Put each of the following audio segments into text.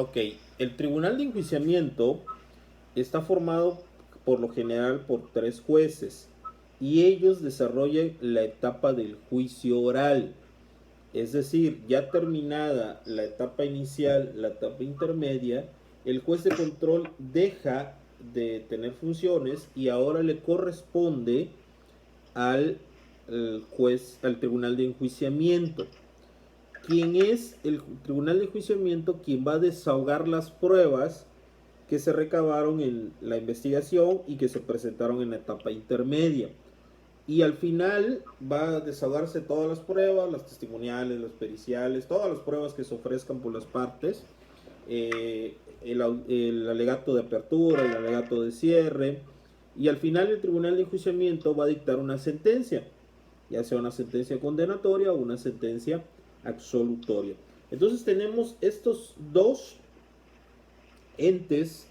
Ok, el tribunal de enjuiciamiento está formado por lo general por tres jueces y ellos desarrollan la etapa del juicio oral. Es decir, ya terminada la etapa inicial, la etapa intermedia, el juez de control deja de tener funciones y ahora le corresponde al juez, al tribunal de enjuiciamiento. ¿Quién es el tribunal de enjuiciamiento? Quien va a desahogar las pruebas que se recabaron en la investigación y que se presentaron en la etapa intermedia. Y al final va a desahogarse todas las pruebas, las testimoniales, las periciales, todas las pruebas que se ofrezcan por las partes, el alegato de apertura, el alegato de cierre, y al final el tribunal de enjuiciamiento va a dictar una sentencia, ya sea una sentencia condenatoria o una sentencia absolutoria. Entonces tenemos estos dos entes,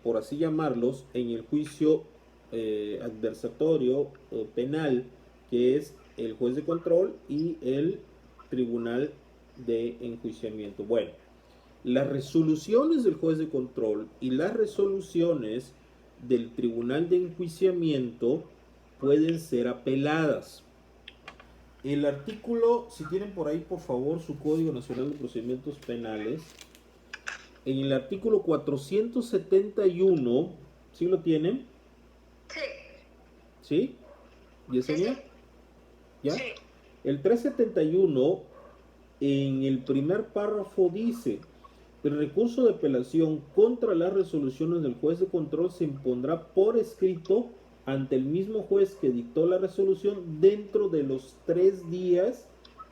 por así llamarlos, en el juicio adversatorio penal, que es el juez de control y el tribunal de enjuiciamiento. Bueno, las resoluciones del juez de control y las resoluciones del tribunal de enjuiciamiento pueden ser apeladas. El artículo, si tienen por ahí por favor su Código Nacional de Procedimientos Penales, en el artículo 471, ¿sí lo tienen? Sí, ¿Sí? sí, sí, ¿Yesenia? ¿Ya? sí. El 371, en el primer párrafo dice: el recurso de apelación contra las resoluciones del juez de control se impondrá por escrito ante el mismo juez que dictó la resolución dentro de los 3 días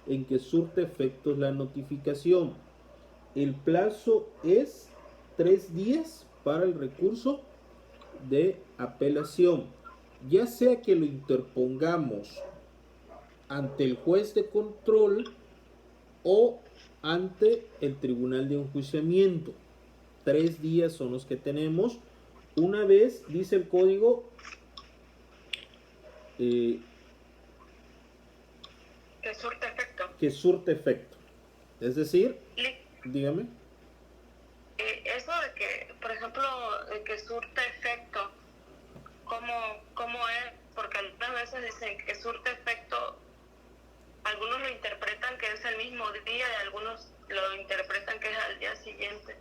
en que surte efectos la notificación. El plazo es 3 días para el recurso de apelación, ya sea que lo interpongamos ante el juez de control o ante el tribunal de enjuiciamiento. 3 días son los que tenemos. Una vez, dice el código, eh, Que surte efecto. que surte efecto. Es decir, dígame. Eso de que, por ejemplo, de que surte efecto, ¿cómo, cómo es? Porque algunas veces dicen que surte efecto, algunos lo interpretan que es el mismo día y algunos lo interpretan que es al día siguiente.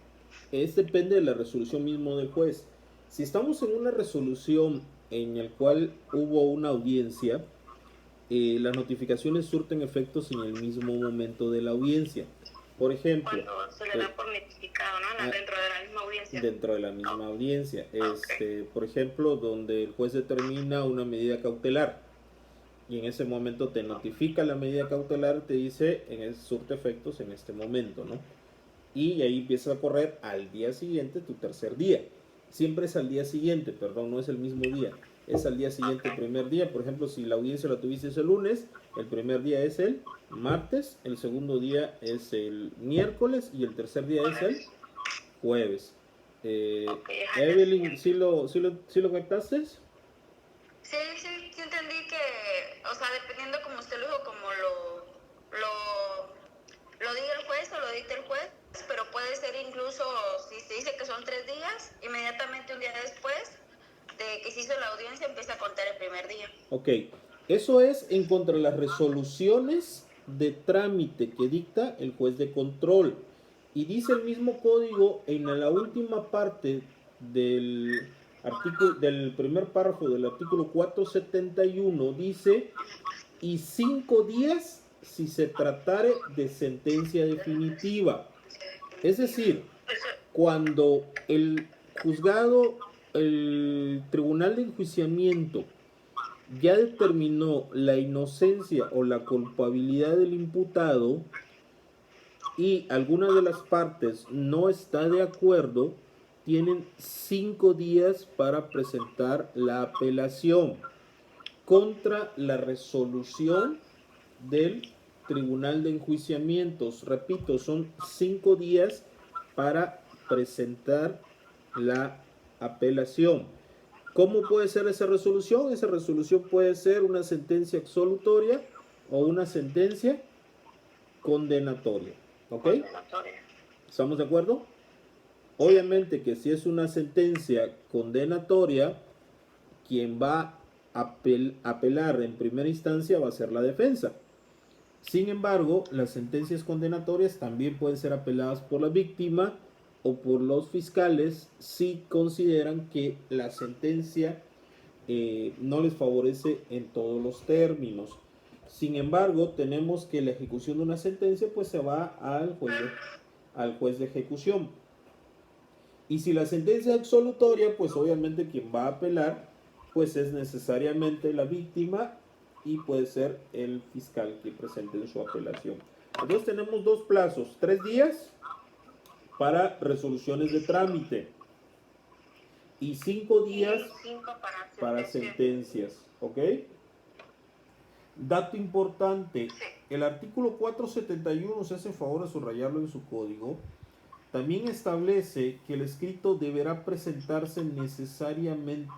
Depende de la resolución mismo del juez. Si estamos en una resolución en la cual hubo una audiencia, las notificaciones surten efectos en el mismo momento de la audiencia. Por ejemplo, Cuando se le da por notificado, ¿no? Dentro de la misma audiencia. dentro de la misma Oh. audiencia, Okay. por ejemplo, donde el juez determina una medida cautelar y en ese momento te notifica la medida cautelar, te dice en el surte efectos en este momento, ¿no? Y ahí empieza a correr al día siguiente tu tercer día. Siempre es al día siguiente, perdón, no es el mismo día. Es al día siguiente, el primer día. Por ejemplo, si la audiencia la tuviste el lunes, el primer día es el martes, el segundo día es el miércoles y el tercer día es el jueves. Okay, Evelyn, ¿sí lo captaste? sí, sí, sí entendí que, o sea, dependiendo como usted lo dijo, como lo diga el juez o lo dicte el juez, pero puede ser incluso, si se dice que son 3 días, inmediatamente un día después de que se hizo la audiencia empieza a contar el primer día. Ok, eso es en contra de las resoluciones de trámite que dicta el juez de control. Y dice el mismo código en la última parte del artículo, del primer párrafo del artículo 471, dice: y 5 días si se tratare de sentencia definitiva. Es decir, cuando el juzgado, el tribunal de enjuiciamiento ya determinó la inocencia o la culpabilidad del imputado y alguna de las partes no está de acuerdo, tienen 5 días para presentar la apelación contra la resolución del tribunal de enjuiciamientos. Repito, son 5 días para presentar la apelación. ¿Cómo puede ser esa resolución? Esa resolución puede ser una sentencia absolutoria o una sentencia condenatoria. ¿Ok? Condenatoria. ¿Estamos de acuerdo? Obviamente que si es una sentencia condenatoria, quien va a apelar en primera instancia va a ser la defensa. Sin embargo, las sentencias condenatorias también pueden ser apeladas por la víctima o por los fiscales si consideran que la sentencia no les favorece en todos los términos. Sin embargo, tenemos que la ejecución de una sentencia pues se va al juez de ejecución. Y si la sentencia es absolutoria, pues obviamente quien va a apelar pues es necesariamente la víctima y puede ser el fiscal que presente su apelación. Entonces tenemos dos plazos, 3 días para resoluciones de trámite y 5 días para sentencias, ¿ok? Dato importante, el artículo 471, se hace favor de subrayarlo en su código, también establece que el escrito deberá presentarse necesariamente,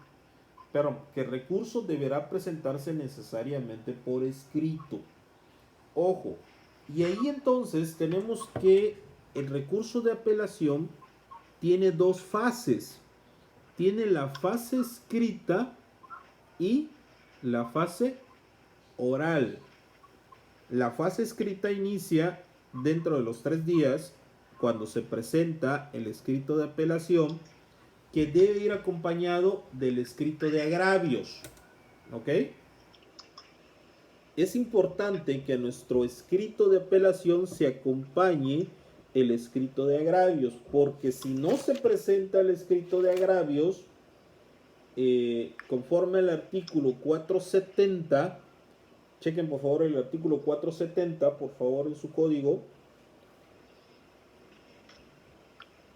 que el recurso deberá presentarse necesariamente por escrito. Ojo, y ahí entonces tenemos que el recurso de apelación tiene dos fases. Tiene la fase escrita y la fase oral. La fase escrita inicia dentro de los 3 días cuando se presenta el escrito de apelación, que debe ir acompañado del escrito de agravios. ¿Ok? Es importante que a nuestro escrito de apelación se acompañe el escrito de agravios, porque si no se presenta el escrito de agravios, conforme al artículo 470, chequen por favor el artículo 470, por favor, en su código.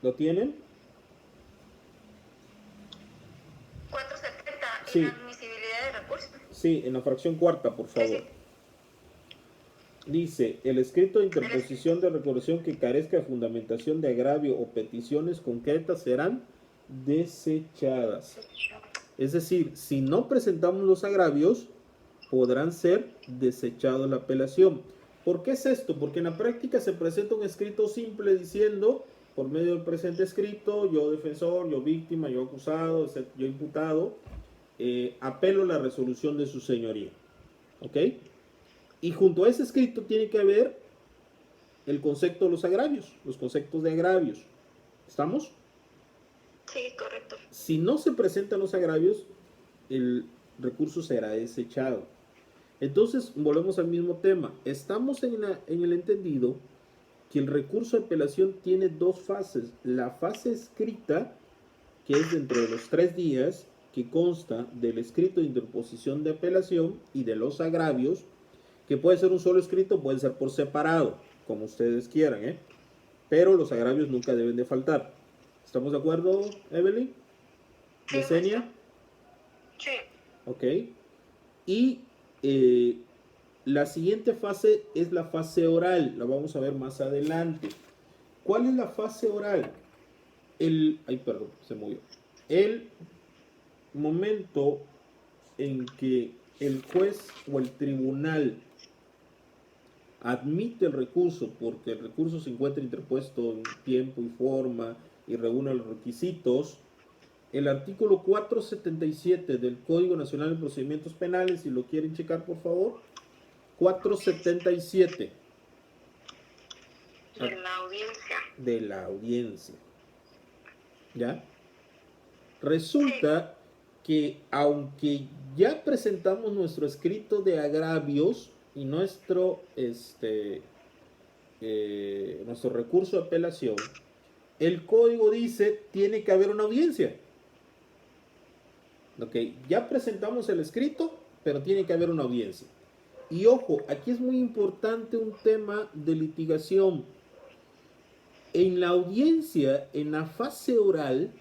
¿Lo tienen? 470, sí. Inadmisibilidad de recursos. Sí, en la fracción cuarta, por favor. Sí. Dice, el escrito de interposición de reclamación que carezca de fundamentación de agravio o peticiones concretas serán desechadas. Es decir, si no presentamos los agravios, podrán ser desechados la apelación. ¿Por qué es esto? Porque en la práctica se presenta un escrito simple diciendo, por medio del presente escrito, yo defensor, yo víctima, yo acusado, yo imputado, apelo la resolución de su señoría. ¿Ok? Y junto a ese escrito tiene que haber el concepto de los agravios, los conceptos de agravios. ¿Estamos? Sí, correcto. Si no se presentan los agravios, el recurso será desechado. Entonces, volvemos al mismo tema. Estamos en el entendido que el recurso de apelación tiene dos fases. La fase escrita, que es dentro de los 3 días, que consta del escrito de interposición de apelación y de los agravios, que puede ser un solo escrito, puede ser por separado, como ustedes quieran, ¿eh? Pero los agravios nunca deben de faltar. ¿Estamos de acuerdo, Evelyn? Sí, ¿Yesenia? Sí. Ok. Y la siguiente fase es la fase oral, la vamos a ver más adelante. ¿Cuál es la fase oral? Se movió. El momento en que el juez o el tribunal admite el recurso porque el recurso se encuentra interpuesto en tiempo y forma y reúne los requisitos. El artículo 477 del Código Nacional de Procedimientos Penales, si lo quieren checar por favor, 477 de la audiencia. De la audiencia. ¿Ya? Resulta que aunque ya presentamos nuestro escrito de agravios y nuestro recurso de apelación, el código dice tiene que haber una audiencia. Ok, ya presentamos el escrito, pero tiene que haber una audiencia. Y ojo, aquí es muy importante un tema de litigación. En la audiencia, en la fase oral,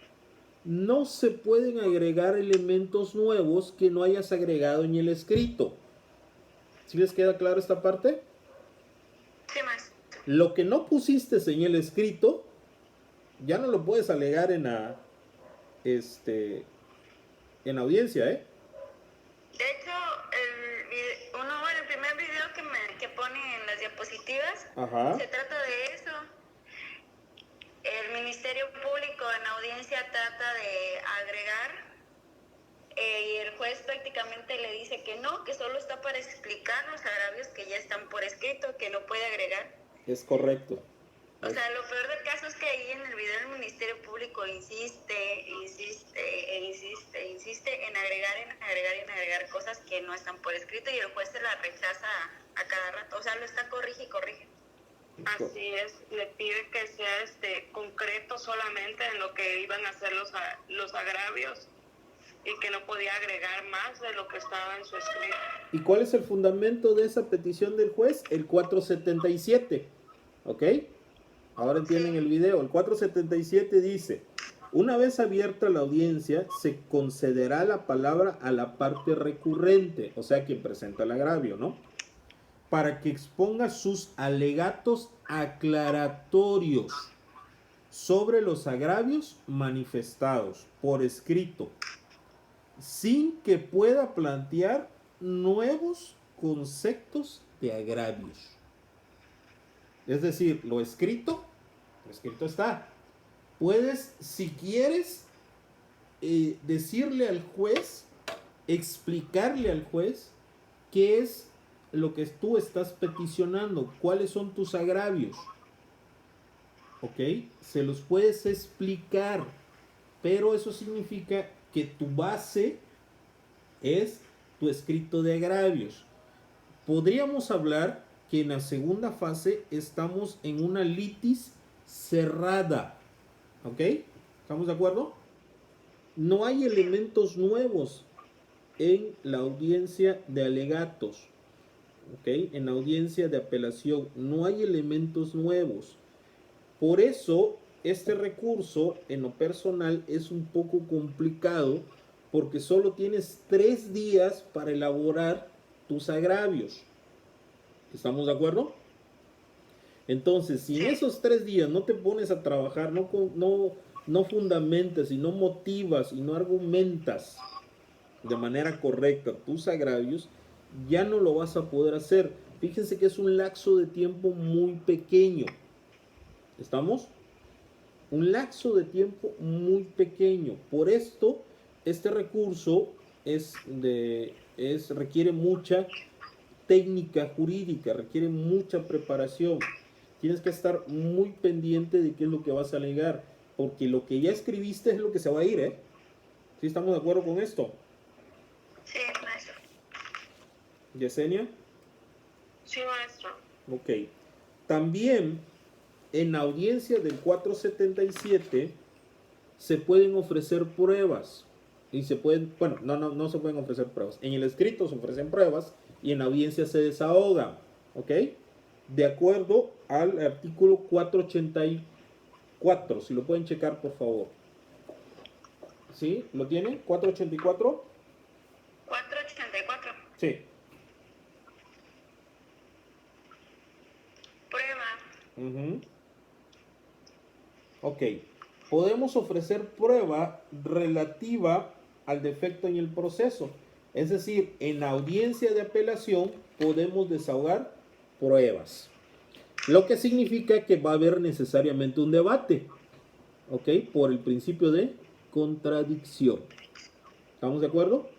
no se pueden agregar elementos nuevos que no hayas agregado en el escrito. ¿Sí les queda claro esta parte? Sí, maestro. Lo que no pusiste en el escrito, ya no lo puedes alegar en la audiencia, ¿eh? De hecho, el primer video que pone en las diapositivas, Ajá. se trata de eso. Ministerio Público en audiencia trata de agregar y el juez prácticamente le dice que no, que solo está para explicar los agravios que ya están por escrito, que no puede agregar. Es correcto. O sea, lo peor del caso es que ahí en el video el Ministerio Público insiste en agregar cosas que no están por escrito y el juez se las rechaza a cada rato. O sea, lo está corrige y corrige. Así es, le pide que sea concreto solamente en lo que iban a ser los agravios y que no podía agregar más de lo que estaba en su escrito. ¿Y cuál es el fundamento de esa petición del juez? El 477, ¿ok? Ahora entienden el video. El 477 dice: una vez abierta la audiencia, se concederá la palabra a la parte recurrente, o sea, quien presenta el agravio, ¿no? Para que exponga sus alegatos aclaratorios sobre los agravios manifestados por escrito, sin que pueda plantear nuevos conceptos de agravios. Es decir, lo escrito está. Puedes, si quieres, decirle al juez, explicarle al juez qué es lo que tú estás peticionando, cuáles son tus agravios. ¿Ok? Se los puedes explicar, pero eso significa que tu base es tu escrito de agravios. Podríamos hablar que en la segunda fase estamos en una litis cerrada. ¿Ok? ¿Estamos de acuerdo? No hay elementos nuevos en la audiencia de alegatos. ¿Ok? En la audiencia de apelación no hay elementos nuevos. Por eso, este recurso en lo personal es un poco complicado porque solo tienes 3 días para elaborar tus agravios. ¿Estamos de acuerdo? Entonces, si en esos 3 días no te pones a trabajar, no fundamentas y no motivas y no argumentas de manera correcta tus agravios, ya no lo vas a poder hacer. Fíjense que es un lapso de tiempo muy pequeño. ¿Estamos? Un lapso de tiempo muy pequeño. Por esto, este recurso requiere mucha técnica jurídica, requiere mucha preparación. Tienes que estar muy pendiente de qué es lo que vas a alegar, porque lo que ya escribiste es lo que se va a ir, ¿eh? ¿Sí estamos de acuerdo con esto? Sí, maestro. ¿Yesenia? Sí, maestro. Ok. También en la audiencia del 477 se pueden ofrecer pruebas. Y se pueden, bueno, no se pueden ofrecer pruebas. En el escrito se ofrecen pruebas y en la audiencia se desahogan. ¿Ok? De acuerdo al artículo 484. Si lo pueden checar, por favor. ¿Sí? ¿Lo tienen? ¿484? 484. Sí. Prueba. Ok. Podemos ofrecer prueba relativa al defecto en el proceso. Es decir, en la audiencia de apelación podemos desahogar pruebas. Lo que significa que va a haber necesariamente un debate. ¿Ok? Por el principio de contradicción. ¿Estamos de acuerdo?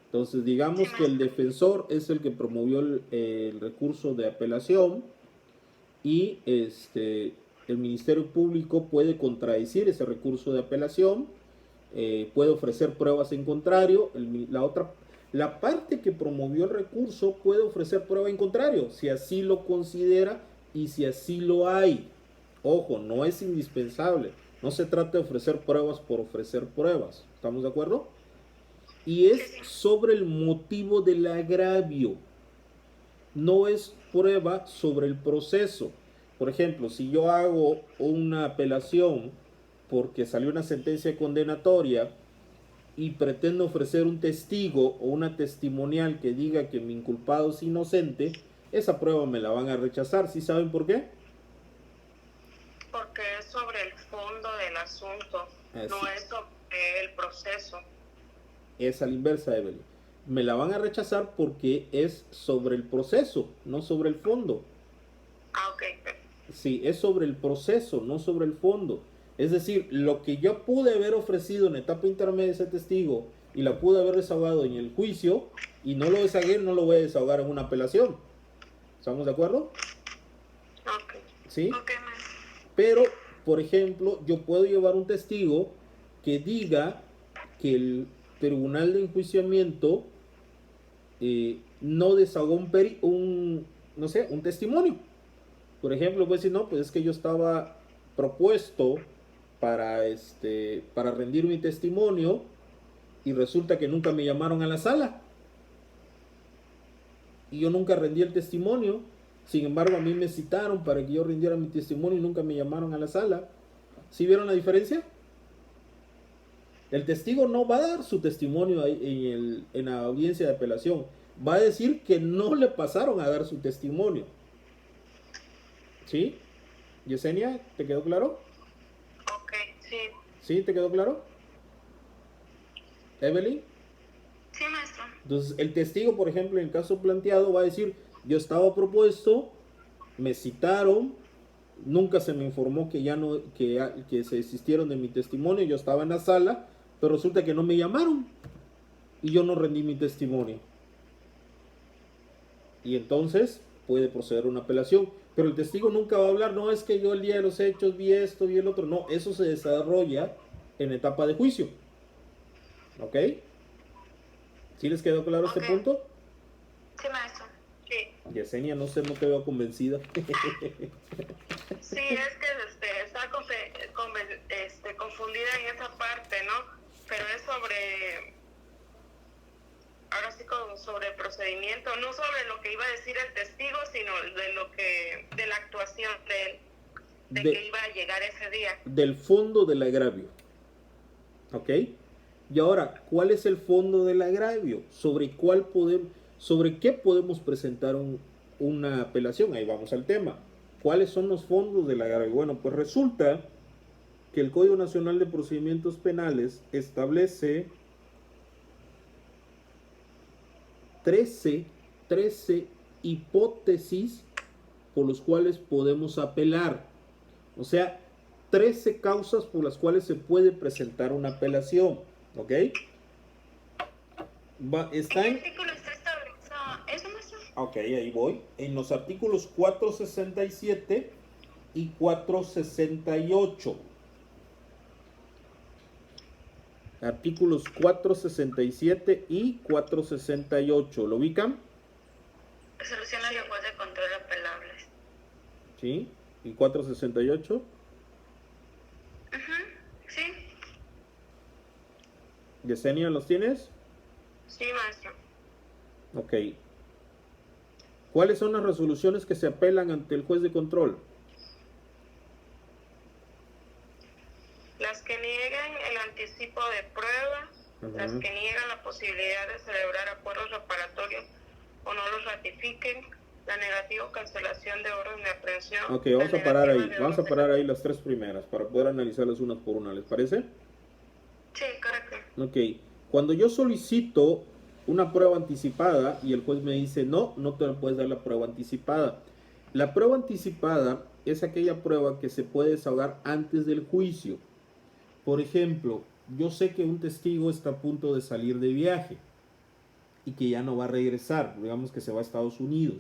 Entonces, digamos que el defensor es el que promovió el recurso de apelación y el Ministerio Público puede contradecir ese recurso de apelación, puede ofrecer pruebas en contrario. La parte que promovió el recurso puede ofrecer prueba en contrario, si así lo considera y si así lo hay. Ojo, no es indispensable. No se trata de ofrecer pruebas por ofrecer pruebas. ¿Estamos de acuerdo? Y es sobre el motivo del agravio. No es prueba sobre el proceso. Por ejemplo, si yo hago una apelación porque salió una sentencia condenatoria y pretendo ofrecer un testigo o una testimonial que diga que mi inculpado es inocente, esa prueba me la van a rechazar. ¿Sí saben por qué? Porque es sobre el fondo del asunto, no es sobre el proceso. Es a la inversa, Evelyn. Me la van a rechazar porque es sobre el proceso, no sobre el fondo. Ah, ok. Sí, es sobre el proceso, no sobre el fondo. Es decir, lo que yo pude haber ofrecido en etapa intermedia de ese testigo y la pude haber desahogado en el juicio y no lo desahogué, no lo voy a desahogar en una apelación. ¿Estamos de acuerdo? Ok. ¿Sí? Ok, maestro. Pero, por ejemplo, yo puedo llevar un testigo que diga que el tribunal de enjuiciamiento no desahogó no sé, un testimonio. Por ejemplo, puede decir, no, pues es que yo estaba propuesto para rendir mi testimonio y resulta que nunca me llamaron a la sala y yo nunca rendí el testimonio. Sin embargo, a mí me citaron para que yo rindiera mi testimonio y nunca me llamaron a la sala. ¿Sí vieron la diferencia? El testigo no va a dar su testimonio en la audiencia de apelación. Va a decir que no le pasaron a dar su testimonio. ¿Sí? Yesenia, ¿te quedó claro? Ok, sí. ¿Sí? ¿Te quedó claro? ¿Evelyn? Sí, maestro. Entonces, el testigo, por ejemplo, en el caso planteado, va a decir, yo estaba propuesto, me citaron, nunca se me informó que ya no, que se desistieron de mi testimonio, yo estaba en la sala, pero resulta que no me llamaron y yo no rendí mi testimonio. Y entonces puede proceder una apelación. Pero el testigo nunca va a hablar, no es que yo el día de los hechos vi esto, vi el otro. No, eso se desarrolla en etapa de juicio. ¿Ok? ¿Sí les quedó claro este Ok. punto? Sí, maestro. Sí. Yesenia, no sé, no te veo convencida. Sí, es que está confundida en esa parte, ¿no? Pero es ahora sí como sobre el procedimiento, no sobre lo que iba a decir el testigo, sino de la actuación de él, de que iba a llegar ese día. Del fondo del agravio. ¿Ok? Y ahora, ¿cuál es el fondo del agravio? ¿Sobre qué podemos presentar una apelación? Ahí vamos al tema. ¿Cuáles son los fondos del agravio? Bueno, pues resulta que el Código Nacional de Procedimientos Penales establece 13 hipótesis por los cuales podemos apelar. O sea, 13 causas por las cuales se puede presentar una apelación. ¿Ok? ¿En qué artículo está establecido eso, maestro? Ok, ahí voy. En los artículos 467 y 468. Artículos 467 y 468. ¿Lo ubican? Resoluciones de juez de control apelables. Sí. ¿Y 468? Sí. ¿Yesenia los tienes? Sí, maestro. Ok. ¿Cuáles son las resoluciones que se apelan ante el juez de control? Las que niegan el anticipo de prueba, las que niegan la posibilidad de celebrar acuerdos reparatorios o no los ratifiquen, la negativa o cancelación de orden de aprehensión. Ok, vamos a parar ahí. Vamos a parar ahí las tres primeras para poder analizarlas unas por una. ¿Les parece? Sí, correcto. Ok. Cuando yo solicito una prueba anticipada y el juez me dice no, no te puedes dar la prueba anticipada. La prueba anticipada es aquella prueba que se puede desahogar antes del juicio. Por ejemplo, yo sé que un testigo está a punto de salir de viaje y que ya no va a regresar, digamos que se va a Estados Unidos.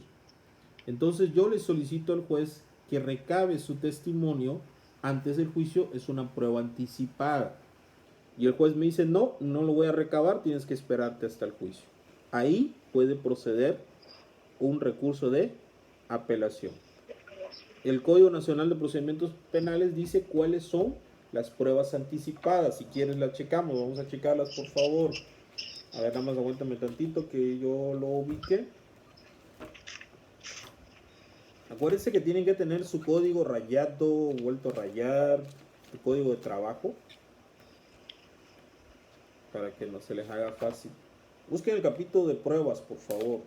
Entonces yo le solicito al juez que recabe su testimonio antes del juicio, es una prueba anticipada. Y el juez me dice, no, no lo voy a recabar, tienes que esperarte hasta el juicio. Ahí puede proceder un recurso de apelación. El Código Nacional de Procedimientos Penales dice cuáles son las pruebas anticipadas. Si quieres las checamos, vamos a checarlas por favor. A ver, nada más aguántame tantito que yo lo ubique. Acuérdense que tienen que tener su código rayado, vuelto a rayar, su código de trabajo, para que no se les haga fácil. Busquen el capítulo de pruebas, por favor.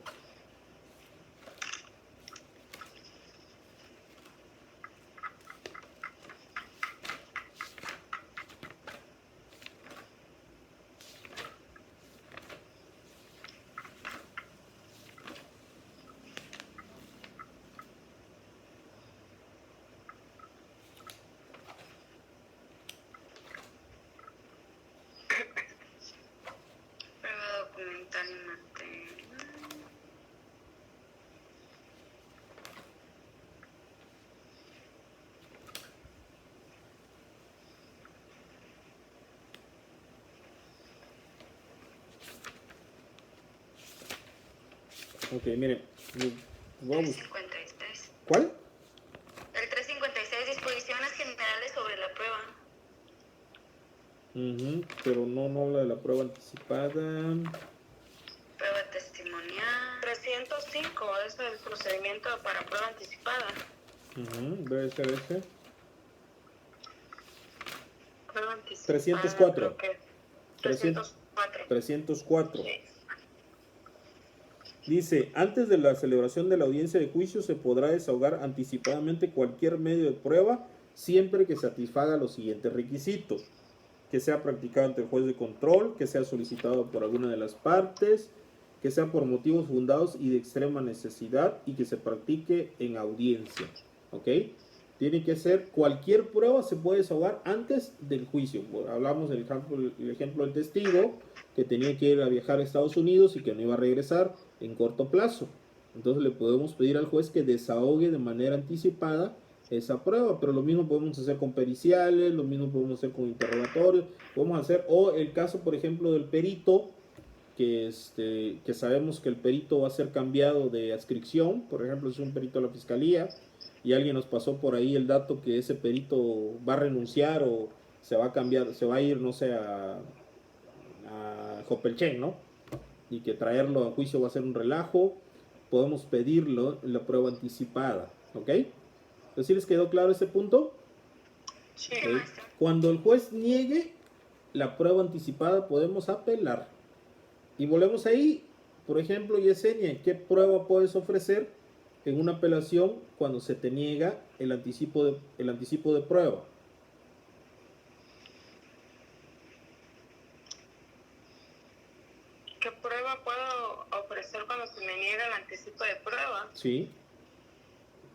Ok, miren. Vamos. 356. ¿Cuál? El 356, disposiciones generales sobre la prueba. Pero no habla de la prueba anticipada. Prueba testimonial. 305 es el procedimiento para prueba anticipada. Debe ser ese. Prueba anticipada. 304. 304. 304. Sí. Dice, antes de la celebración de la audiencia de juicio se podrá desahogar anticipadamente cualquier medio de prueba siempre que satisfaga los siguientes requisitos: que sea practicado ante el juez de control, que sea solicitado por alguna de las partes, que sea por motivos fundados y de extrema necesidad y que se practique en audiencia. ¿Ok? Tiene que ser, cualquier prueba se puede desahogar antes del juicio. Hablamos del ejemplo del testigo que tenía que ir a viajar a Estados Unidos y que no iba a regresar en corto plazo. Entonces le podemos pedir al juez que desahogue de manera anticipada esa prueba, pero lo mismo podemos hacer con periciales, lo mismo podemos hacer con interrogatorios, podemos hacer, o el caso por ejemplo del perito, que sabemos que el perito va a ser cambiado de adscripción, por ejemplo, si es un perito de la fiscalía y alguien nos pasó por ahí el dato que ese perito va a renunciar o se va a cambiar, se va a ir, no sé, a Jopelchen, ¿no? Y que traerlo a juicio va a ser un relajo, podemos pedirlo en la prueba anticipada, ¿ok? Entonces, ¿sí les quedó claro ese punto? Sí, ¿Ok? maestro. Cuando el juez niegue la prueba anticipada, podemos apelar. Y volvemos ahí, por ejemplo, Yesenia, ¿qué prueba puedes ofrecer en una apelación cuando se te niega el anticipo de prueba? ¿Qué prueba puedo ofrecer cuando se me niega el anticipo de prueba? Sí.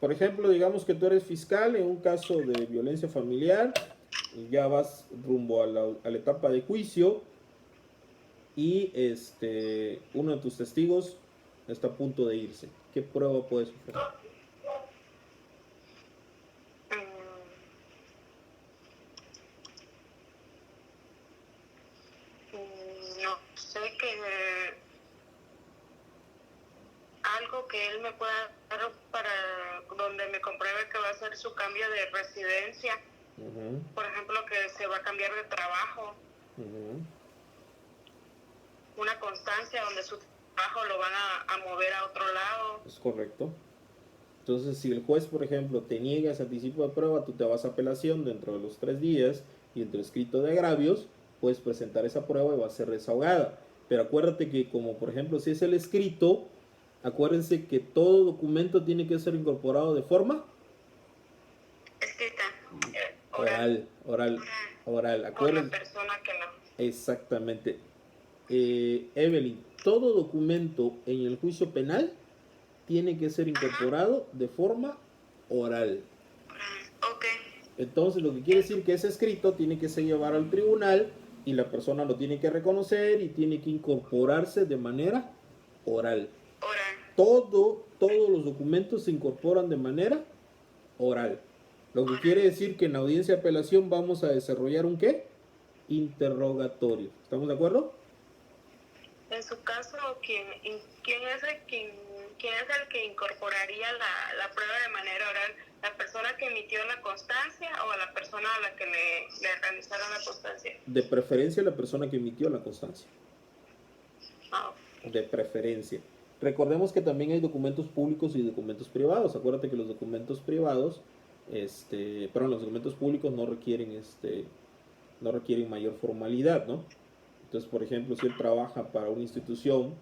Por ejemplo, digamos que tú eres fiscal en un caso de violencia familiar y ya vas rumbo a la etapa de juicio y uno de tus testigos está a punto de irse. ¿Qué prueba puedes ofrecer? No sé, que algo que él me pueda dar para donde me compruebe que va a ser su cambio de residencia. Por ejemplo, que se va a cambiar de trabajo. Una constancia donde su trabajo lo van a mover a otro lado. Es correcto. Entonces, si el juez, por ejemplo, te niega ese anticipo de prueba, tú te vas a apelación dentro de los 3 días y entre escrito de agravios, puedes presentar esa prueba y va a ser desahogada. Pero acuérdate que, como por ejemplo, si es el escrito, acuérdense que todo documento tiene que ser incorporado de forma Escrita. oral. Por la Acuérdense. persona que no. Exactamente. Evelyn, todo documento en el juicio penal tiene que ser incorporado de forma oral. Ok. Entonces, lo que quiere decir que ese escrito tiene que ser llevado al tribunal y la persona lo tiene que reconocer y tiene que incorporarse de manera oral. Todos los documentos se incorporan de manera oral. Lo que quiere decir que en la audiencia de apelación vamos a desarrollar un ¿qué? Interrogatorio. ¿Estamos de acuerdo? En su caso, ¿quién es el que incorporaría la prueba de manera oral? ¿La persona que emitió la constancia o la persona a la que le realizaron la constancia? De preferencia la persona que emitió la constancia. Okay. De preferencia. Recordemos que también hay documentos públicos y documentos privados. Acuérdate que los documentos privados, los documentos públicos no requieren mayor formalidad, ¿no? Entonces, por ejemplo, si él trabaja para una institución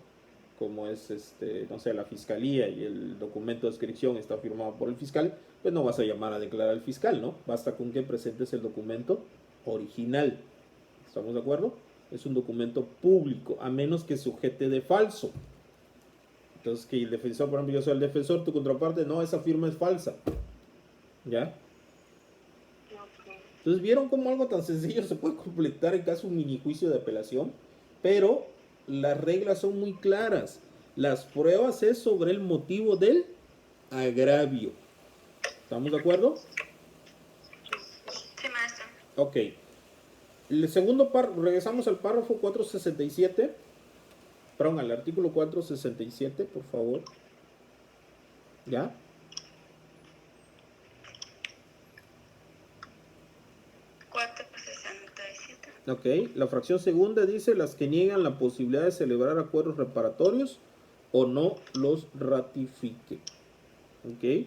como es, no sé, la fiscalía y el documento de adscripción está firmado por el fiscal, pues no vas a llamar a declarar al fiscal, ¿no? Basta con que presentes el documento original. ¿Estamos de acuerdo? Es un documento público, a menos que sujete de falso. Entonces, que el defensor, por ejemplo, yo soy el defensor, tu contraparte, no, esa firma es falsa. ¿Ya? Entonces, ¿vieron cómo algo tan sencillo se puede completar en caso de un mini juicio de apelación? Pero las reglas son muy claras. Las pruebas es sobre el motivo del agravio. ¿Estamos de acuerdo? Sí, maestro. Ok. El segundo párrafo, regresamos al párrafo 467. perdón, al artículo 467, por favor. ¿Ya? 467. Ok, la fracción segunda dice las que niegan la posibilidad de celebrar acuerdos reparatorios o no los ratifique. Ok.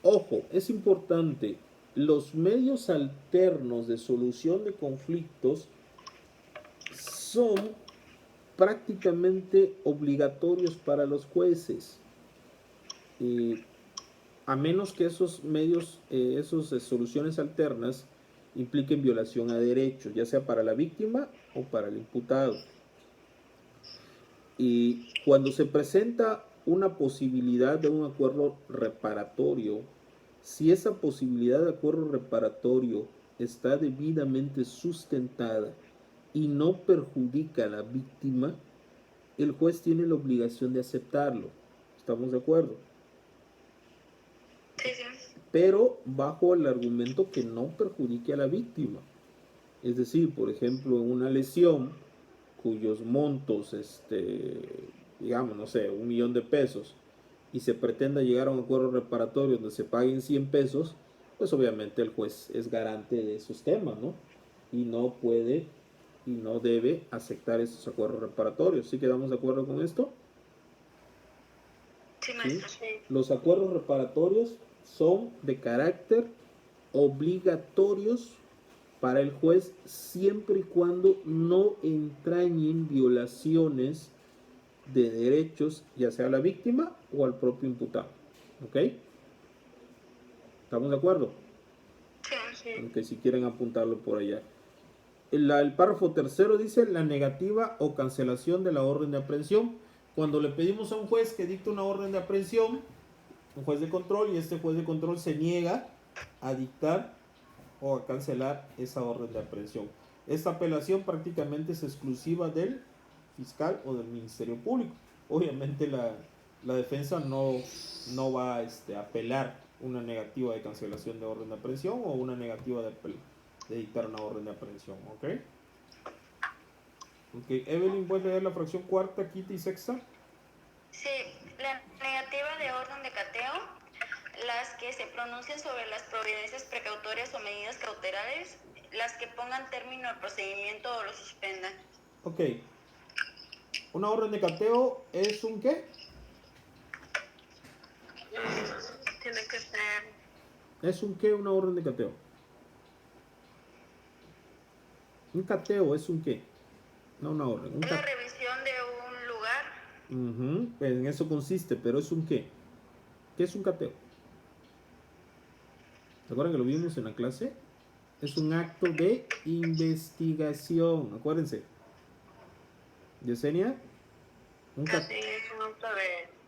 Ojo, es importante, los medios alternos de solución de conflictos son prácticamente obligatorios para los jueces. A menos que esos medios, esas soluciones alternas impliquen violación a derechos, ya sea para la víctima o para el imputado. Y cuando se presenta una posibilidad de un acuerdo reparatorio, si esa posibilidad de acuerdo reparatorio está debidamente sustentada y no perjudica a la víctima, el juez tiene la obligación de aceptarlo. ¿Estamos de acuerdo? Sí, sí. Pero bajo el argumento que no perjudique a la víctima. Es decir, por ejemplo, en una lesión cuyos montos, digamos, no sé, 1.000.000 de pesos, y se pretenda llegar a un acuerdo reparatorio donde se paguen 100 pesos, pues obviamente el juez es garante de esos temas, ¿no? Y no puede y no debe aceptar esos acuerdos reparatorios. ¿Sí quedamos de acuerdo con esto? Sí, maestro. Sí. Los acuerdos reparatorios son de carácter obligatorios para el juez siempre y cuando no entrañen violaciones de derechos, ya sea a la víctima o al propio imputado. ¿Ok? ¿Estamos de acuerdo? Sí, sí. Aunque si quieren apuntarlo por allá. El párrafo tercero dice la negativa o cancelación de la orden de aprehensión. Cuando le pedimos a un juez que dicte una orden de aprehensión, un juez de control, y este juez de control se niega a dictar o a cancelar esa orden de aprehensión. Esta apelación prácticamente es exclusiva del fiscal o del Ministerio Público. Obviamente la defensa no va a apelar una negativa de cancelación de orden de aprehensión o una negativa de dictar una orden de aprehensión. ¿Ok? Ok, Evelyn, ¿puedes leer la fracción cuarta, quinta y sexta? Sí, la negativa de orden de cateo, las que se pronuncien sobre las providencias precautorias o medidas cautelares, las que pongan término al procedimiento o lo suspendan. Ok. ¿Una orden de cateo es un qué? Tiene que ser... ¿Es un qué una orden de cateo? Un cateo es un qué. No una orden. Una revisión de un lugar. Pues en eso consiste, pero ¿es un qué? ¿Qué es un cateo? ¿Se acuerdan que lo vimos en la clase? Es un acto de investigación. Acuérdense. ¿Yesenia? Sí, es un acto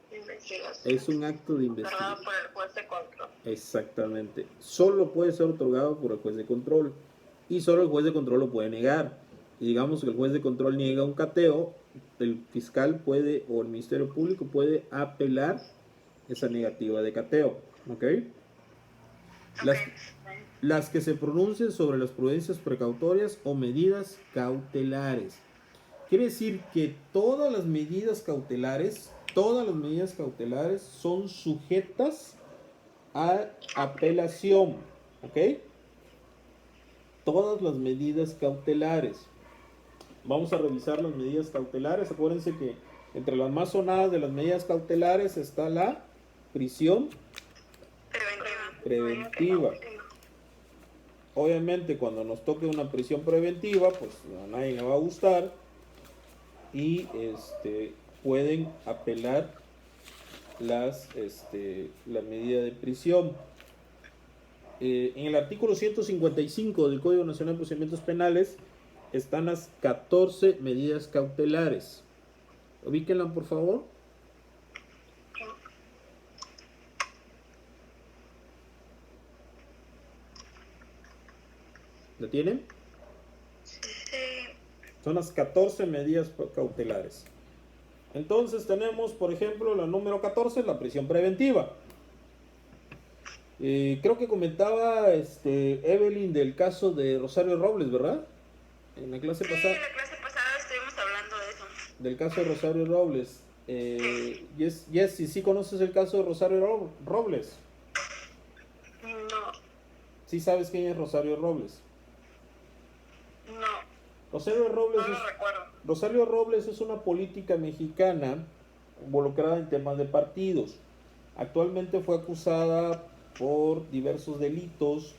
de investigación. Es un acto de investigación. Otorgado por el juez de control. Exactamente. Solo puede ser otorgado por el juez de control. Y solo el juez de control lo puede negar. Y digamos que el juez de control niega un cateo, el fiscal puede, o el Ministerio Público puede apelar esa negativa de cateo. ¿Ok? Las que se pronuncien sobre las prudencias precautorias o medidas cautelares. Quiere decir que todas las medidas cautelares son sujetas a apelación. ¿Ok? Todas las medidas cautelares. Vamos a revisar las medidas cautelares. Acuérdense que entre las más sonadas de las medidas cautelares está la prisión preventiva. Obviamente cuando nos toque una prisión preventiva, pues a nadie le va a gustar y pueden apelar la medida de prisión. En el artículo 155 del Código Nacional de Procedimientos Penales están las 14 medidas cautelares. Ubíquenla, por favor. ¿La tienen? Sí. Son las 14 medidas cautelares. Entonces tenemos, por ejemplo, la número 14, la prisión preventiva. Creo que comentaba Evelyn del caso de Rosario Robles, ¿verdad? En la clase pasada. Sí, en la clase pasada estuvimos hablando de eso. del caso de Rosario Robles. Jessy, ¿sí conoces el caso de Rosario Robles? No, ¿Sí sabes quién es Rosario Robles? no, Rosario Robles no es, lo recuerdo. Rosario Robles es una política mexicana involucrada en temas de partidos. Actualmente fue acusada por diversos delitos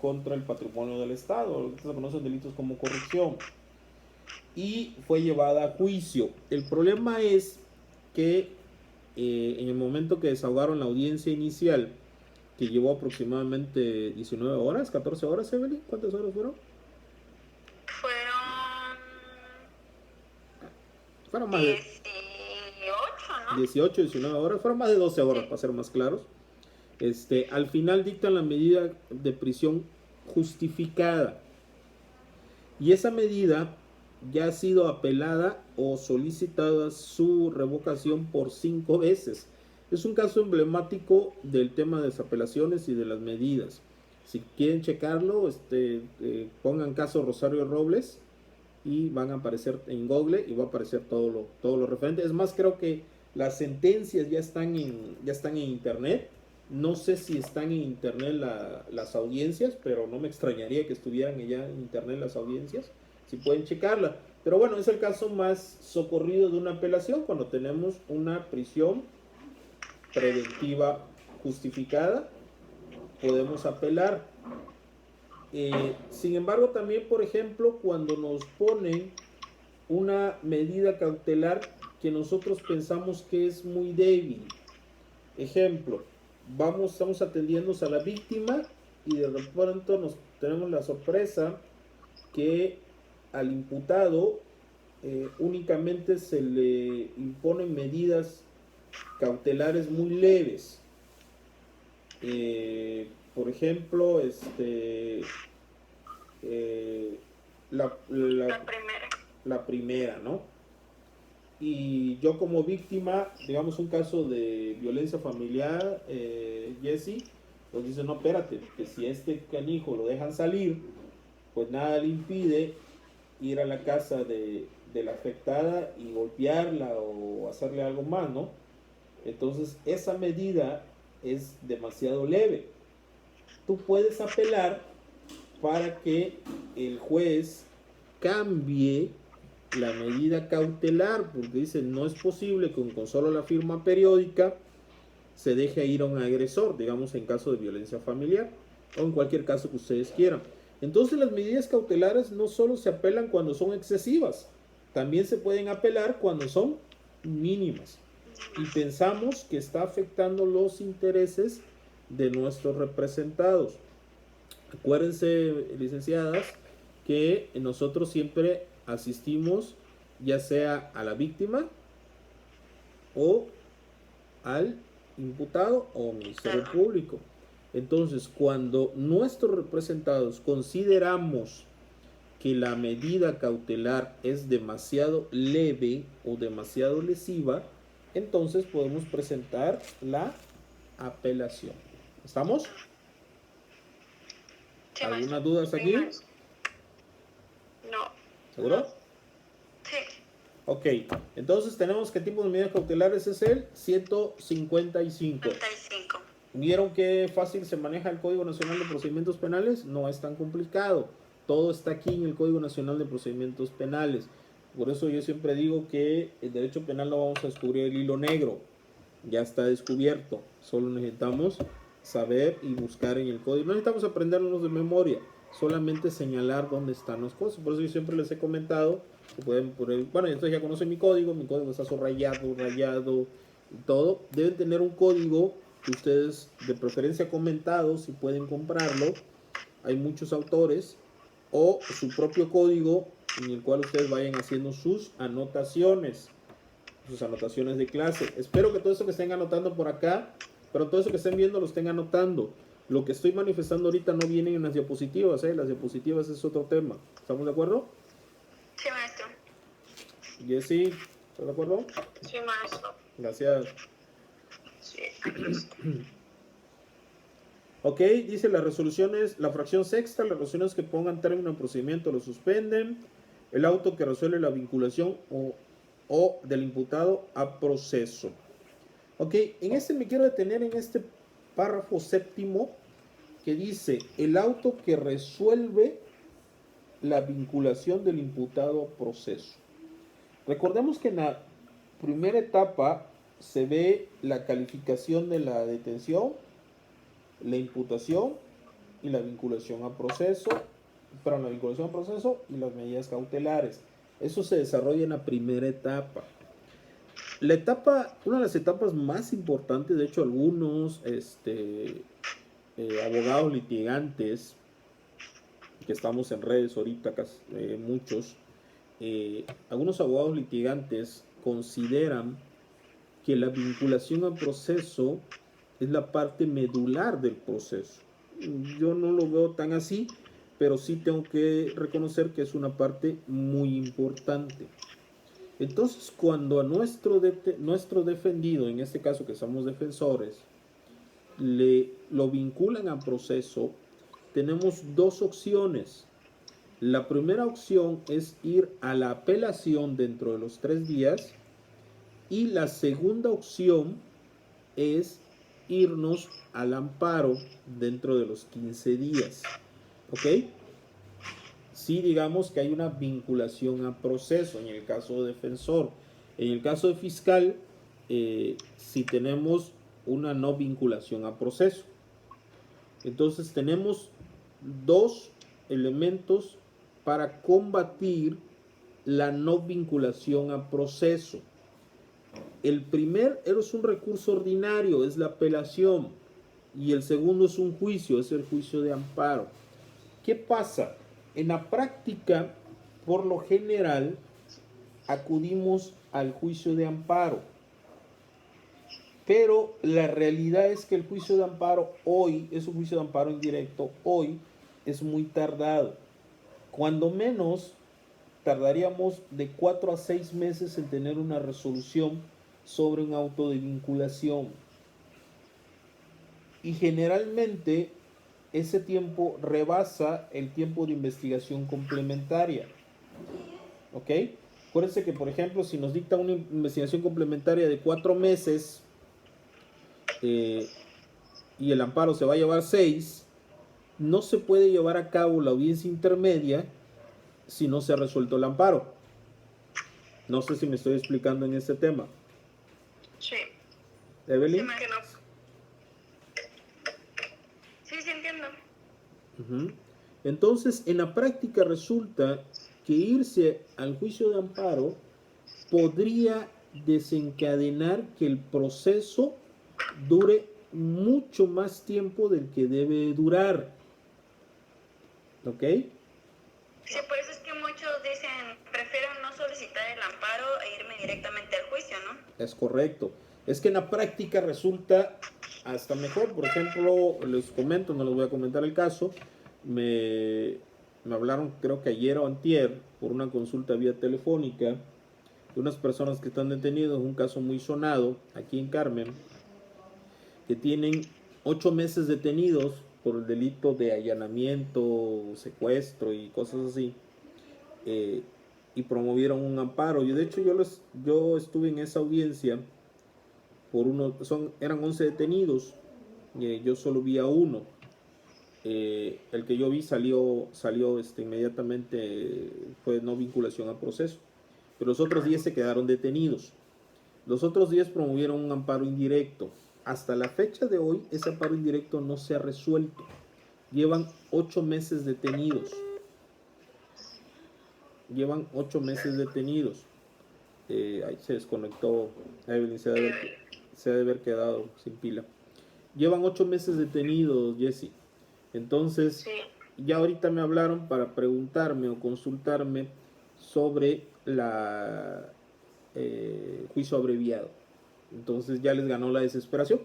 contra el patrimonio del Estado, lo que se conocen delitos como corrupción, y fue llevada a juicio. El problema es que en el momento que desahogaron la audiencia inicial, que llevó aproximadamente 19 horas, 14 horas, Evelyn, ¿cuántas horas fueron? Fueron Fueron más de 18, ¿no? 18, 19 horas, fueron más de 12 horas, Sí. para ser más claros. Al final dictan la medida de prisión justificada. Y esa medida ya ha sido apelada o solicitada su revocación por 5 veces. Es un caso emblemático del tema de las apelaciones y de las medidas. Si quieren checarlo, pongan caso Rosario Robles y van a aparecer en Google y va a aparecer todo lo referente. Es más, creo que las sentencias ya están en internet. No sé si están en internet las audiencias, pero no me extrañaría que estuvieran ya en internet las audiencias. Si pueden checarla. Pero bueno, es el caso más socorrido de una apelación cuando tenemos una prisión preventiva justificada. Podemos apelar. Sin embargo, también, por ejemplo, cuando nos ponen una medida cautelar que nosotros pensamos que es muy débil. Ejemplo, estamos atendiendo a la víctima y de pronto tenemos la sorpresa que al imputado únicamente se le imponen medidas cautelares muy leves. Por ejemplo, la, la, la primera, ¿no? Y yo como víctima, digamos un caso de violencia familiar, Jesse, pues dice, no, espérate, que si este canijo lo dejan salir, pues nada le impide ir a la casa de la afectada y golpearla o hacerle algo más, ¿no? Entonces esa medida es demasiado leve. Tú puedes apelar para que el juez cambie la medida cautelar, porque dice, no es posible que con solo la firma periódica se deje ir a un agresor, digamos en caso de violencia familiar, o en cualquier caso que ustedes quieran. Entonces las medidas cautelares no solo se apelan cuando son excesivas, también se pueden apelar cuando son mínimas. Y pensamos que está afectando los intereses de nuestros representados. Acuérdense, licenciadas, que nosotros siempre asistimos ya sea a la víctima o al imputado o Ministerio Público. Entonces, cuando nuestros representados consideramos que la medida cautelar es demasiado leve o demasiado lesiva, entonces podemos presentar la apelación. ¿Estamos? Sí, ¿Alguna duda hasta aquí? No. ¿Seguro? Sí. Ok, entonces tenemos qué tipo de medidas cautelares es el 155. 35. ¿Vieron qué fácil se maneja el Código Nacional de Procedimientos Penales? No es tan complicado. Todo está aquí en el Código Nacional de Procedimientos Penales. Por eso yo siempre digo que el derecho penal no vamos a descubrir el hilo negro. Ya está descubierto. Solo necesitamos saber y buscar en el código. No necesitamos aprendernos de memoria. Solamente señalar dónde están las cosas. Por eso yo siempre les he comentado que pueden poner, bueno, entonces ya conocen mi código está subrayado, rayado y todo. Deben tener un código que ustedes de preferencia comentados, si pueden comprarlo. Hay muchos autores. O su propio código en el cual ustedes vayan haciendo sus anotaciones de clase. Espero que todo eso que estén anotando por acá, pero todo eso que estén viendo lo estén anotando. Lo que estoy manifestando ahorita no viene en las diapositivas, las diapositivas es otro tema. ¿Estamos de acuerdo? Sí, maestro. Jessy, ¿estás de acuerdo? Sí, maestro. Gracias. Sí. Ok, dice las resoluciones, la fracción sexta, las resoluciones que pongan término en procedimiento lo suspenden. el auto que resuelve la vinculación o del imputado a proceso. Ok, en este me quiero detener en este párrafo séptimo que dice el auto que resuelve la vinculación del imputado a proceso. Recordemos que en la primera etapa se ve la calificación de la detención, la imputación y la vinculación a proceso, la vinculación a proceso y las medidas cautelares. Eso se desarrolla en la primera etapa. Una de las etapas más importantes, de hecho algunos abogados litigantes, que estamos en redes ahorita, muchos, algunos abogados litigantes consideran que la vinculación a proceso es la parte medular del proceso. Yo no lo veo tan así, pero sí tengo que reconocer que es una parte muy importante. Entonces, cuando a nuestro defendido, en este caso que somos defensores, lo vinculan a proceso, tenemos dos opciones. La primera opción es ir a la apelación dentro de los 3 días y la segunda opción es irnos al amparo dentro de los 15 días. ¿Ok? Si digamos que hay una vinculación a proceso en el caso de defensor. En el caso de fiscal, si tenemos una no vinculación a proceso. Entonces tenemos dos elementos para combatir la no vinculación a proceso. El primer es un recurso ordinario, es la apelación, y el segundo es un juicio, es el juicio de amparo. ¿Qué pasa? En la práctica, por lo general, acudimos al juicio de amparo, pero la realidad es que el juicio de amparo hoy es un juicio de amparo indirecto, hoy es muy tardado. Cuando menos tardaríamos de 4 a 6 meses en tener una resolución sobre un auto de vinculación. Y generalmente ese tiempo rebasa el tiempo de investigación complementaria. ¿Ok? Acuérdense que, por ejemplo, si nos dicta una investigación complementaria de 4 meses y el amparo se va a llevar 6, no se puede llevar a cabo la audiencia intermedia si no se ha resuelto el amparo. No sé si me estoy explicando en este tema. Sí. ¿Evelyn? Sí, entiendo. Entonces, en la práctica resulta que irse al juicio de amparo podría desencadenar que el proceso dure mucho más tiempo del que debe durar. ¿Ok? Sí, pues es que muchos dicen, prefiero no solicitar el amparo e irme directamente al juicio, ¿no? Es correcto. Es que en la práctica resulta hasta mejor. Por ejemplo, les comento, no les voy a comentar el caso, me hablaron creo que ayer o antier por una consulta vía telefónica de unas personas que están detenidas, un caso muy sonado aquí en Carmen, que tienen 8 meses detenidos por el delito de allanamiento, secuestro y cosas así, y promovieron un amparo. De hecho yo estuve en esa audiencia por eran 11 detenidos, yo solo vi a uno. El que yo vi salió inmediatamente, fue no vinculación a proceso, pero los otros 10 se quedaron detenidos. Los otros 10 promovieron un amparo indirecto. Hasta la fecha de hoy ese amparo indirecto no se ha resuelto. Llevan 8 meses detenidos. Ahí se desconectó Evelyn, se ha de haber quedado sin pila. Llevan 8 meses detenidos, Jesse. Entonces, sí, ya ahorita me hablaron para preguntarme o consultarme sobre la juicio abreviado. Entonces ya les ganó la desesperación.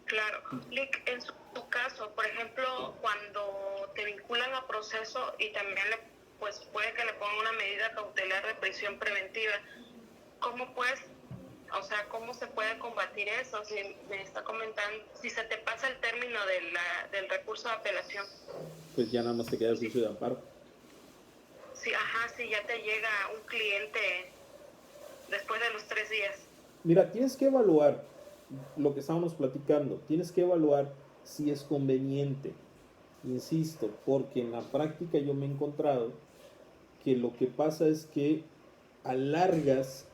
Claro. Lick, en su caso, por ejemplo, cuando te vinculan a proceso y también pues puede que le pongan una medida cautelar de prisión preventiva, ¿cómo puedes, cómo se puede combatir eso? Si me está comentando, si se te pasa el término del recurso de apelación. Pues ya nada más te queda el juicio de amparo. si ya te llega un cliente después de los 3 días. Mira, tienes que evaluar lo que estábamos platicando, tienes que evaluar si es conveniente, insisto, porque en la práctica yo me he encontrado que lo que pasa es que alargas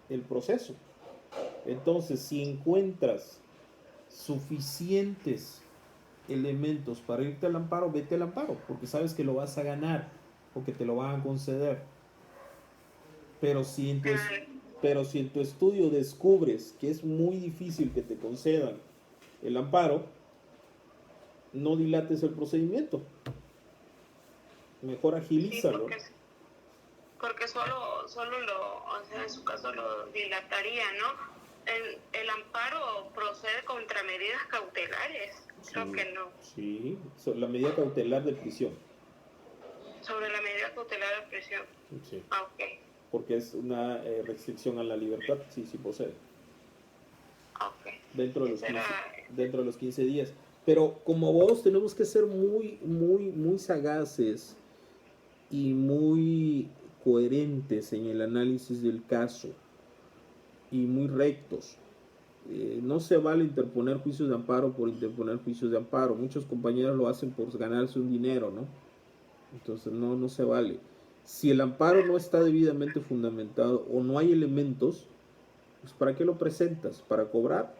el proceso. Entonces, si encuentras suficientes elementos para irte al amparo, vete al amparo, porque sabes que lo vas a ganar, porque te lo van a conceder. Pero si en tu, pero si en tu estudio descubres que es muy difícil que te concedan el amparo, no dilates el procedimiento. Mejor agilízalo. Sí, porque solo o sea, en su caso lo dilataría, ¿no? El amparo procede contra medidas cautelares. Sí, Creo que no. Sí, la medida cautelar de prisión. Sobre la medida cautelar de prisión. Sí. Ok. Porque es una restricción a la libertad, sí procede. Ok. Dentro de los 15 días. Pero como vos tenemos que ser muy sagaces y muy coherentes en el análisis del caso y muy rectos. No se vale interponer juicios de amparo por interponer juicios de amparo. Muchos compañeros lo hacen por ganarse un dinero, ¿no? Entonces no se vale. Si el amparo no está debidamente fundamentado o no hay elementos, pues ¿para qué lo presentas? ¿Para cobrar?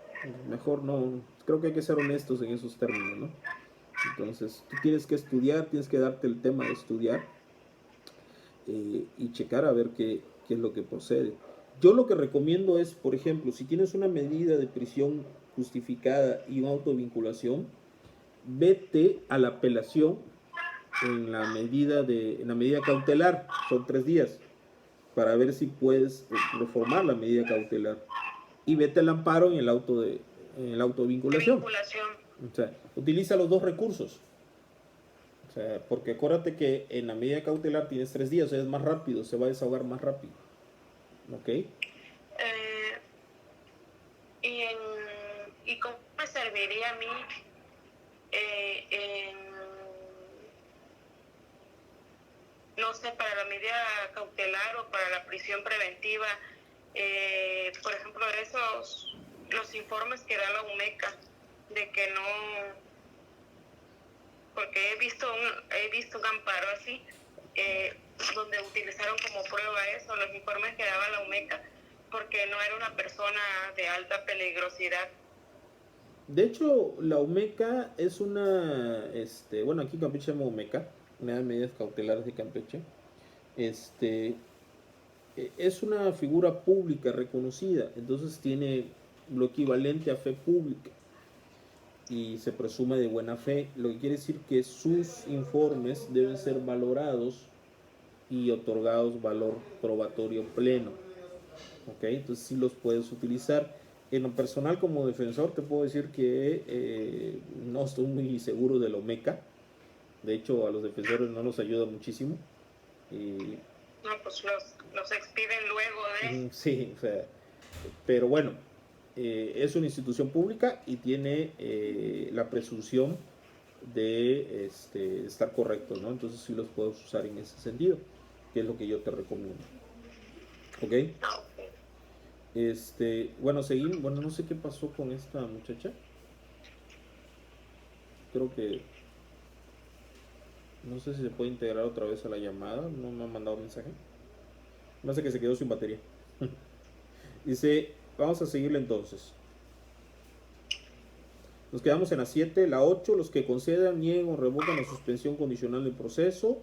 Mejor no. Creo que hay que ser honestos en esos términos, ¿no? Entonces, tú tienes que estudiar, tienes que darte el tema de estudiar y checar a ver qué es lo que procede. Yo lo que recomiendo es, por ejemplo, si tienes una medida de prisión justificada y una autovinculación, vete a la apelación en la medida cautelar, son 3 días, para ver si puedes reformar la medida cautelar. Y vete al amparo en el auto de vinculación. O sea, utiliza los dos recursos. O sea, porque acuérdate que en la medida cautelar tienes 3 días, o sea, es más rápido, se va a desahogar más rápido. ¿Ok? ¿Y cómo me serviría a mí no sé, para la medida cautelar o para la prisión preventiva? Por ejemplo, los informes que da la UMECA, de que no, porque he visto un amparo así, donde utilizaron como prueba eso, los informes que daba la UMECA, porque no era una persona de alta peligrosidad. De hecho, la UMECA es bueno, aquí en Campeche se llama UMECA, Unidad de Medidas Cautelares de Campeche. Es una figura pública reconocida, entonces tiene lo equivalente a fe pública y se presume de buena fe, lo que quiere decir que sus informes deben ser valorados y otorgados valor probatorio pleno. ¿Ok? Entonces sí los puedes utilizar. En lo personal, como defensor, te puedo decir que no estoy muy seguro de la OMECA. De hecho, a los defensores no nos ayuda muchísimo. No, pues los expiden luego, Sí, o sea, pero bueno, es una institución pública y tiene la presunción de estar correcto, ¿no? Entonces sí los puedes usar en ese sentido, que es lo que yo te recomiendo. ¿Ok? Bueno, seguimos. Bueno, no sé qué pasó con esta muchacha. Creo que no sé si se puede integrar otra vez a la llamada. No me ha mandado mensaje. Me hace que se quedó sin batería. Dice, vamos a seguirle entonces. Nos quedamos en la 7, la 8, los que concedan, niegan o revocan la suspensión condicional del proceso,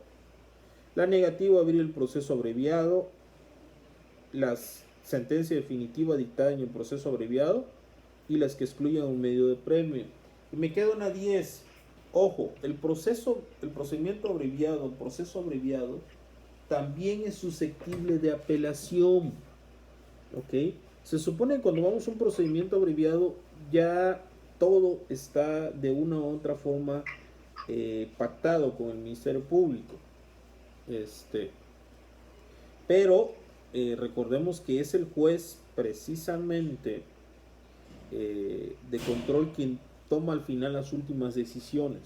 la negativa a abrir el proceso abreviado, la sentencia definitiva dictada en el proceso abreviado y las que excluyen un medio de premio. Y me queda una 10. Ojo, el procedimiento abreviado, el proceso abreviado, también es susceptible de apelación. ¿Ok? Se supone que cuando vamos a un procedimiento abreviado ya todo está de una u otra forma pactado con el Ministerio Público. Pero recordemos que es el juez precisamente de control quien toma al final las últimas decisiones.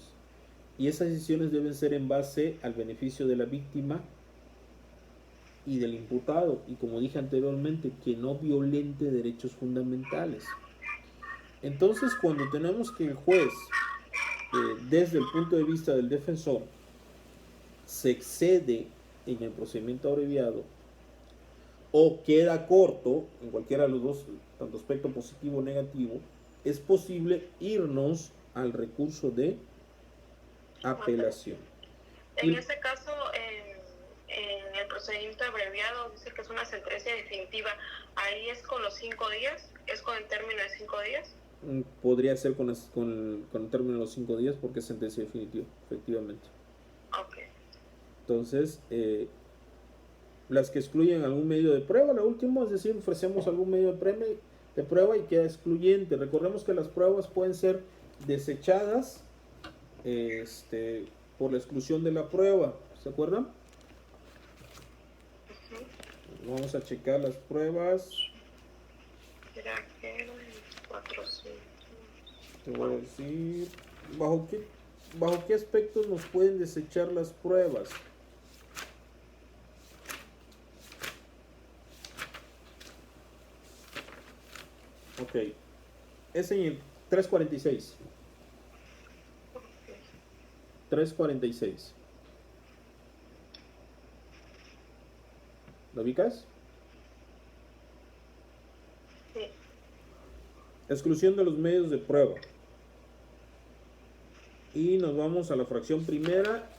Y esas decisiones deben ser en base al beneficio de la víctima y del imputado, y como dije anteriormente, que no violente derechos fundamentales. Entonces, cuando tenemos que el juez, desde el punto de vista del defensor, se excede en el procedimiento abreviado o queda corto en cualquiera de los dos, tanto aspecto positivo o negativo, es posible irnos al recurso de apelación. En este caso, en el procedimiento abreviado, dice que es una sentencia definitiva. ¿Ahí es con los 5 días? ¿Es con el término de 5 días? Podría ser con el término de los 5 días porque es sentencia definitiva, efectivamente. Ok. Entonces, las que excluyen algún medio de prueba, lo último, es decir, ofrecemos algún medio de prueba y queda excluyente. Recordemos que las pruebas pueden ser desechadas por la exclusión de la prueba, ¿se acuerdan? Vamos a checar las pruebas. Te voy a decir bajo qué aspectos nos pueden desechar las pruebas. Ok, es en el 346. 346. ¿Lo ubicas? Sí. Exclusión de los medios de prueba. Y nos vamos a la fracción primera.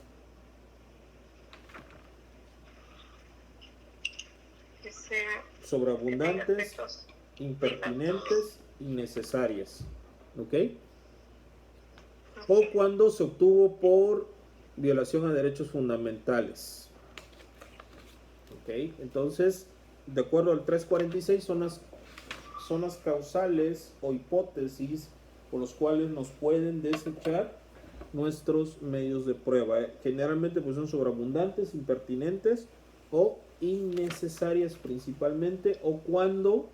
Que sea Sobreabundantes, impertinentes, innecesarias. ¿Ok? O cuando se obtuvo por violación a derechos fundamentales. ¿Ok? Entonces, de acuerdo al 346, son las causales o hipótesis por los cuales nos pueden desechar nuestros medios de prueba. Generalmente pues son sobreabundantes, impertinentes o innecesarias principalmente, o cuando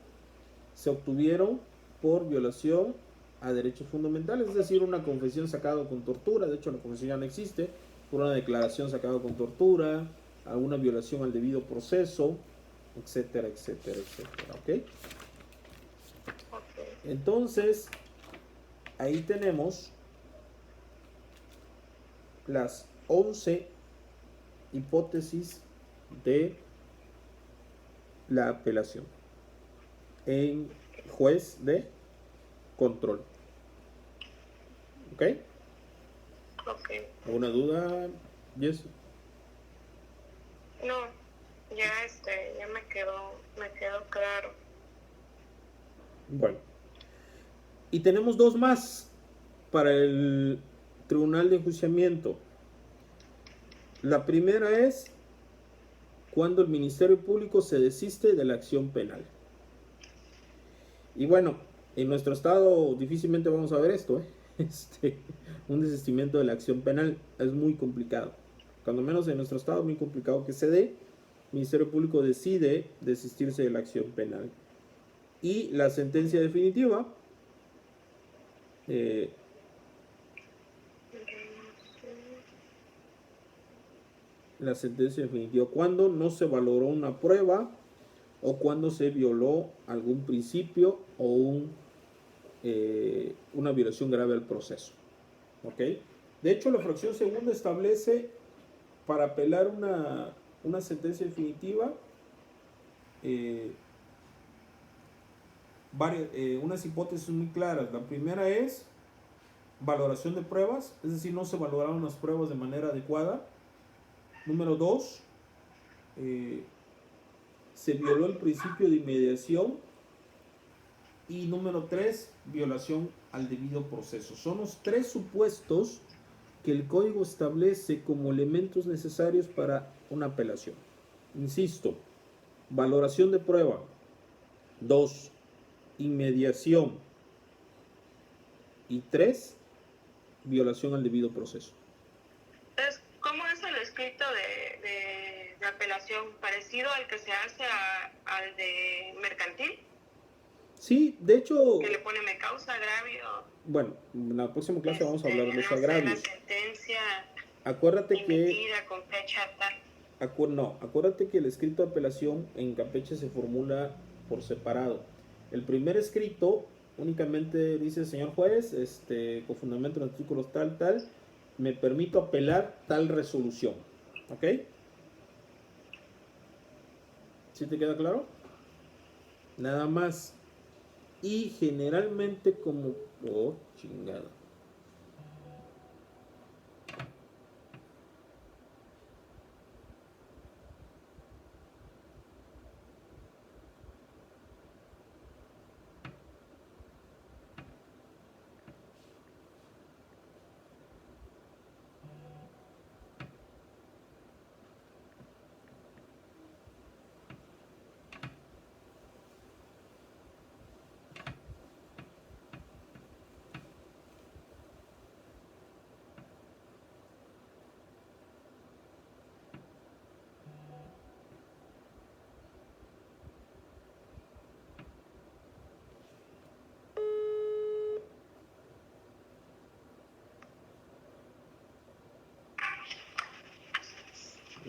se obtuvieron por violación a derechos fundamentales, es decir, una confesión sacada con tortura. De hecho, la confesión ya no existe, por una declaración sacada con tortura, alguna violación al debido proceso, etcétera, etcétera, etcétera. ¿Ok? Entonces, ahí tenemos las 11 hipótesis de la apelación en juez de control. ¿Ok? Ok. ¿Alguna duda, Jess? No, ya me quedó claro. Bueno, y tenemos dos más para el tribunal de enjuiciamiento. La primera es cuando el Ministerio Público se desiste de la acción penal. Y bueno, en nuestro estado difícilmente vamos a ver esto, un desistimiento de la acción penal es muy complicado. Cuando menos en nuestro estado es muy complicado que se dé. El Ministerio Público decide desistirse de la acción penal. Y la sentencia definitiva cuando no se valoró una prueba o cuando se violó algún principio o una violación grave al proceso. ¿Ok? De hecho, la fracción segunda establece para apelar una sentencia definitiva unas hipótesis muy claras. La primera es valoración de pruebas, es decir, no se valoraron las pruebas de manera adecuada. Número 2, se violó el principio de inmediación. Y número 3, violación al debido proceso. Son los 3 supuestos que el código establece como elementos necesarios para una apelación. Insisto, valoración de prueba. 2, inmediación. Y 3, violación al debido proceso. Entonces, ¿cómo es el escrito de apelación? ¿Parecido al que se hace al de mercantil? Sí, de hecho... ¿Que le pone me causa agravio? Bueno, en la próxima clase vamos a hablar de los agravios. La sentencia Acuérdate que... emitida con fecha tal. No, acuérdate que el escrito de apelación en Campeche se formula por separado. El primer escrito únicamente dice, señor juez, con fundamento en los artículos tal, tal, me permito apelar tal resolución. ¿Ok? ¿Sí te queda claro? Nada más. Y generalmente como... Oh, chingada.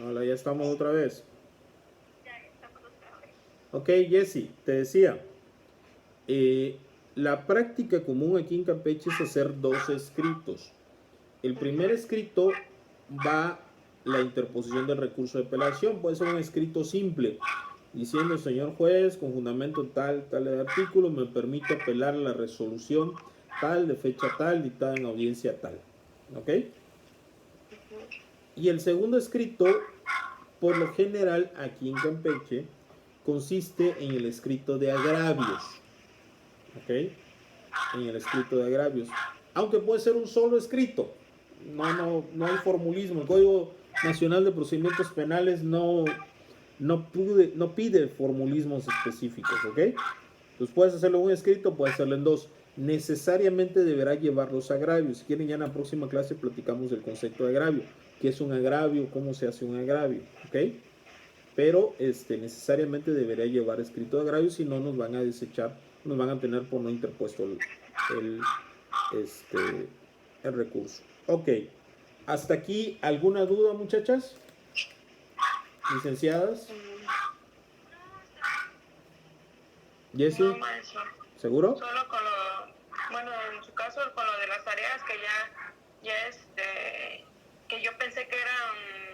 Hola, ya estamos otra vez. Ok, Jesse, te decía, la práctica común aquí en Campeche es hacer dos escritos. El primer escrito va la interposición del recurso de apelación, puede ser un escrito simple, diciendo, señor juez, con fundamento tal, tal artículo, me permito apelar la resolución tal, de fecha tal, dictada en audiencia tal. ¿Ok? Y el segundo escrito, por lo general, aquí en Campeche, consiste en el escrito de agravios. ¿Ok? En el escrito de agravios. Aunque puede ser un solo escrito. No hay formulismo. El Código Nacional de Procedimientos Penales no pide formulismos específicos. ¿Ok? Entonces puedes hacerlo en un escrito, puedes hacerlo en dos. Necesariamente deberá llevar los agravios. Si quieren, ya en la próxima clase platicamos del concepto de agravio. ¿Qué es un agravio? ¿Cómo se hace un agravio? ¿Ok? Pero necesariamente debería llevar escrito de agravio, si no nos van a desechar, nos van a tener por no interpuesto el, el recurso. Ok, hasta aquí, ¿alguna duda, muchachas? ¿Licenciadas? ¿Jessy? No, maestro. ¿Seguro? Solo con lo, bueno, en su caso con lo de las tareas que ya que yo pensé que eran